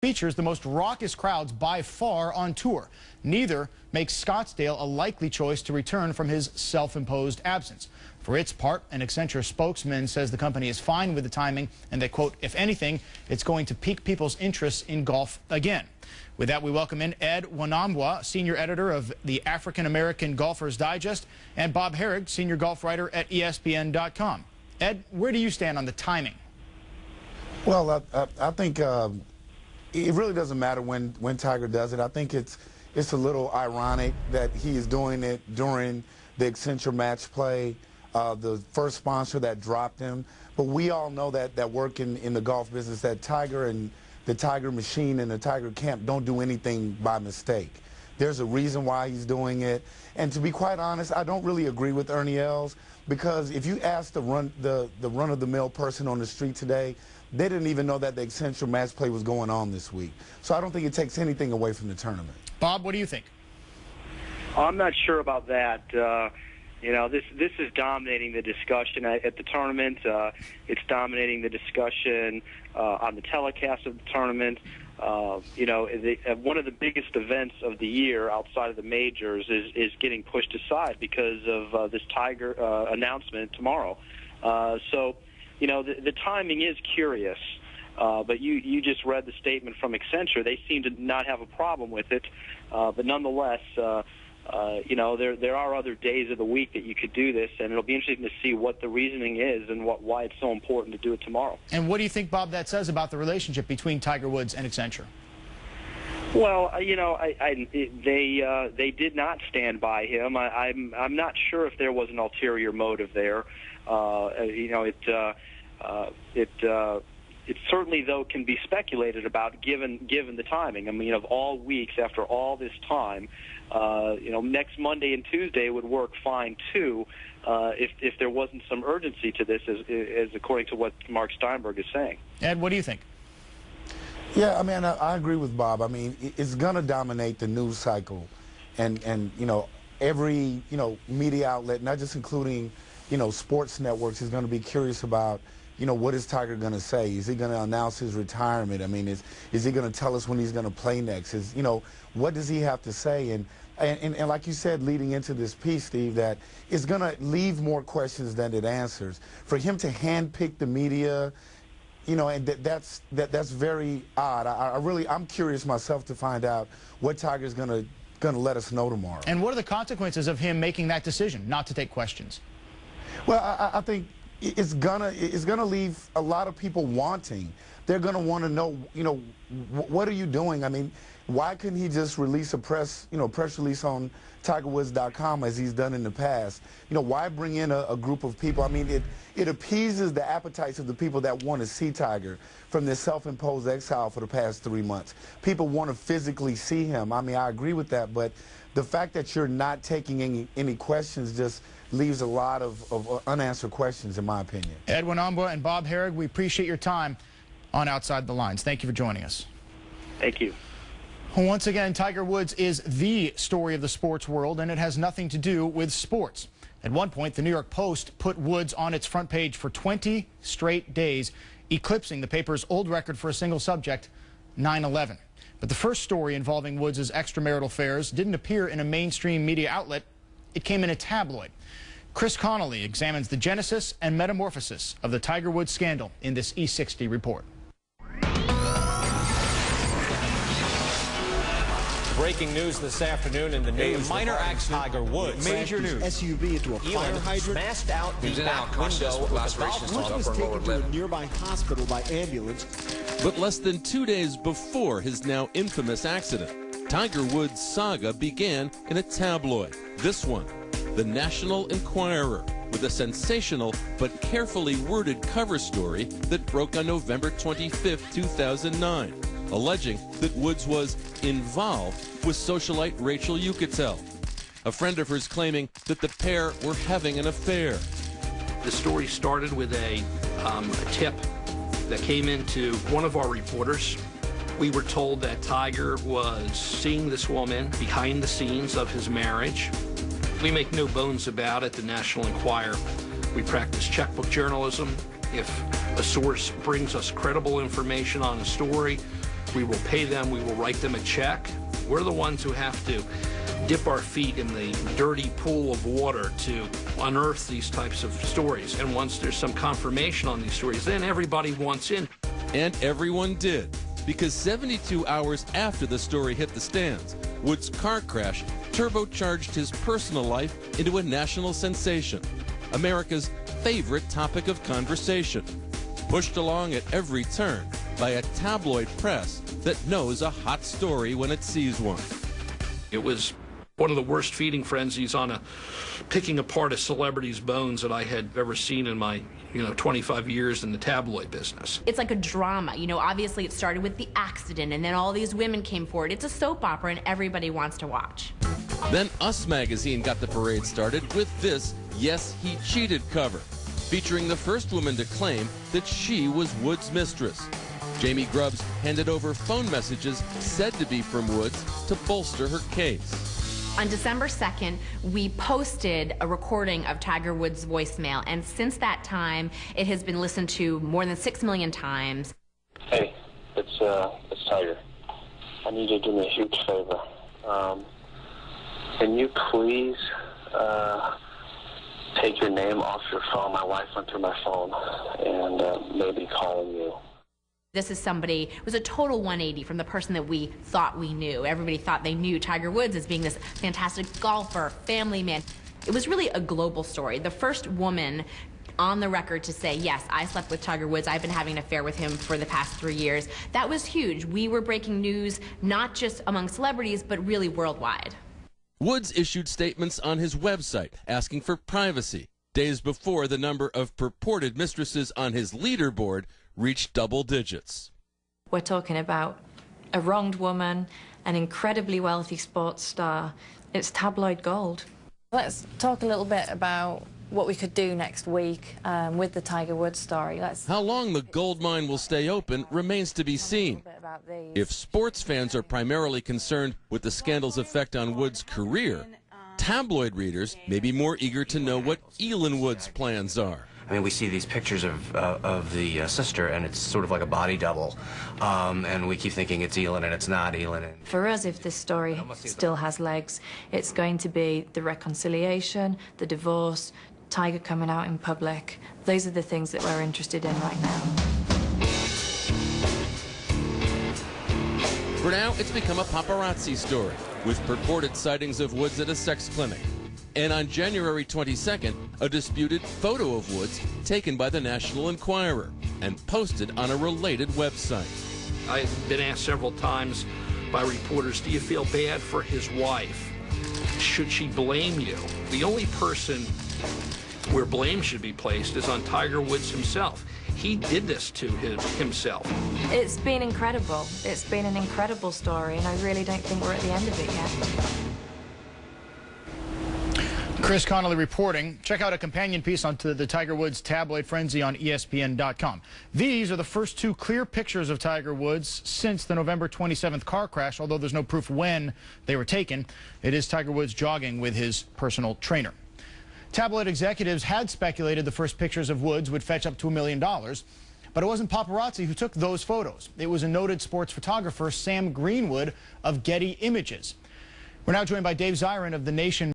features the most raucous crowds by far on tour. Neither makes Scottsdale a likely choice to return from his self-imposed absence. For its part, an Accenture spokesman says the company is fine with the timing and that, quote, if anything, it's going to pique people's interest in golf again. With that, we welcome in Ed Wanambwa, senior editor of the African American Golfers Digest, and Bob Herrig, senior golf writer at ESPN.com. Ed, where do you stand on the timing? Well, I think it really doesn't matter when Tiger does it. I think it's a little ironic that he is doing it during the Accenture match play, the first sponsor that dropped him. But we all know that work in the golf business, that Tiger and the Tiger machine and the Tiger camp don't do anything by mistake. There's a reason why he's doing it. And to be quite honest, I don't really agree with Ernie Els, because if you ask the run-of-the-mill person on the street today, they didn't even know that the Accenture match play was going on this week. So I don't think it takes anything away from the tournament. Bob, what do you think? I'm not sure about that. You know, this is dominating the discussion at the tournament. It's dominating the discussion on the telecast of the tournament. You know, one of the biggest events of the year outside of the majors is getting pushed aside because of this Tiger announcement tomorrow. So, you know, the timing is curious. But you just read the statement from Accenture. They seem to not have a problem with it. But nonetheless, you know, there are other days of the week that you could do this, and it'll be interesting to see what the reasoning is and why it's so important to do it tomorrow. And what do you think, Bob, that says about the relationship between Tiger Woods and Accenture? Well, you know, they did not stand by him. I'm not sure if there was an ulterior motive there. You know, it certainly, though, can be speculated about given the timing. I mean, of all weeks after all this time, you know, next Monday and Tuesday would work fine too, if there wasn't some urgency to this, as according to what Mark Steinberg is saying. Ed, what do you think? Yeah, I mean, I agree with Bob. I mean, it's going to dominate the news cycle, and you know, every media outlet, not just including sports networks, is going to be curious about what is Tiger going to say? Is he going to announce his retirement? I mean, is he going to tell us when he's going to play next? What does he have to say? And like you said, leading into this piece, Steve, that it's going to leave more questions than it answers. For him to handpick the media, and that's very odd. I'm curious myself to find out what Tiger's going to let us know tomorrow. And what are the consequences of him making that decision not to take questions? Well, I think it's gonna leave a lot of people wanting. They're gonna want to know, what are you doing? I mean, why couldn't he just release a press release on TigerWoods.com as he's done in the past? Why bring in a group of people? I mean, it appeases the appetites of the people that want to see Tiger from this self-imposed exile for the past 3 months. People want to physically see him. I mean, I agree with that, but the fact that you're not taking any questions just leaves a lot of unanswered questions, in my opinion. Ed Wanambwa and Bob Herrig, we appreciate your time on Outside the Lines. Thank you for joining us. Thank you. Once again, Tiger Woods is the story of the sports world, and it has nothing to do with sports. At one point, the New York Post put Woods on its front page for 20 straight days, eclipsing the paper's old record for a single subject, 9/11. But the first story involving Woods' extramarital affairs didn't appear in a mainstream media outlet. It came in a tabloid. Chris Connolly examines the genesis and metamorphosis of the Tiger Woods scandal in this E60 report. Breaking news this afternoon in the news. A minor accident. Tiger Woods. Major news. SUV into a fire hydrant. Smashed out the back window. Woods was taken to a nearby hospital by ambulance. But less than 2 days before his now infamous accident, Tiger Woods' saga began in a tabloid. This one, the National Enquirer, with a sensational but carefully worded cover story that broke on November 25, 2009, alleging that Woods was involved with socialite Rachel Yucatel, a friend of hers claiming that the pair were having an affair. The story started with a tip that came into one of our reporters. We were told that Tiger was seeing this woman behind the scenes of his marriage. We make no bones about it, the National Enquirer. We practice checkbook journalism. If a source brings us credible information on a story, We will pay them. We will write them a check. We're the ones who have to dip our feet in the dirty pool of water to unearth these types of stories. And once there's some confirmation on these stories, then everybody wants in. And everyone did, because 72 hours after the story hit the stands, Woods' car crash turbocharged his personal life into a national sensation, America's favorite topic of conversation, pushed along at every turn by a tabloid press that knows a hot story when it sees one. It was one of the worst feeding frenzies on picking apart a celebrity's bones that I had ever seen in my 25 years in the tabloid business. It's like a drama. Obviously it started with the accident, and then all these women came forward. It's a soap opera, and everybody wants to watch. Then Us magazine got the parade started with this Yes, He Cheated cover, featuring the first woman to claim that she was Woods' mistress. Jamie Grubbs handed over phone messages said to be from Woods to bolster her case. On December 2nd, we posted a recording of Tiger Woods' voicemail, and since that time, it has been listened to more than 6 million times. Hey, it's Tiger. I need you to do me a huge favor. Can you please take your name off your phone? My wife went through my phone and maybe calling you. This is somebody, it was a total 180 from the person that we thought we knew. Everybody thought they knew Tiger Woods as being this fantastic golfer, family man. It was really a global story. The first woman on the record to say, yes, I slept with Tiger Woods. I've been having an affair with him for the past 3 years. That was huge. We were breaking news not just among celebrities, but really worldwide. Woods issued statements on his website asking for privacy days before the number of purported mistresses on his leaderboard reached double digits. We're talking about a wronged woman, an incredibly wealthy sports star. It's tabloid gold. Let's talk a little bit about what we could do next week with the Tiger Woods story. How long the gold mine will stay open remains to be seen. If sports fans are primarily concerned with the scandal's effect on Woods' career, tabloid readers may be more eager to know what Elin Woods' plans are. I mean, we see these pictures of the sister, and it's sort of like a body double, and we keep thinking it's Elin, and it's not Elin. For us, if this story still has legs, it's going to be the reconciliation, the divorce, Tiger coming out in public. Those are the things that we're interested in right now. For now, it's become a paparazzi story, with purported sightings of Woods at a sex clinic. And on January 22nd, a disputed photo of Woods taken by the National Enquirer and posted on a related website. I've been asked several times by reporters, do you feel bad for his wife? Should she blame you? The only person where blame should be placed is on Tiger Woods himself. He did this to himself. It's been incredible. It's been an incredible story, and I really don't think we're at the end of it yet. Chris Connolly reporting. Check out a companion piece onto the Tiger Woods tabloid frenzy on ESPN.com. These are the first 2 clear pictures of Tiger Woods since the November 27th car crash, although there's no proof when they were taken. It is Tiger Woods jogging with his personal trainer. Tabloid executives had speculated the first pictures of Woods would fetch up to $1 million, but it wasn't paparazzi who took those photos. It was a noted sports photographer, Sam Greenwood of Getty Images. We're now joined by Dave Zirin of The Nation.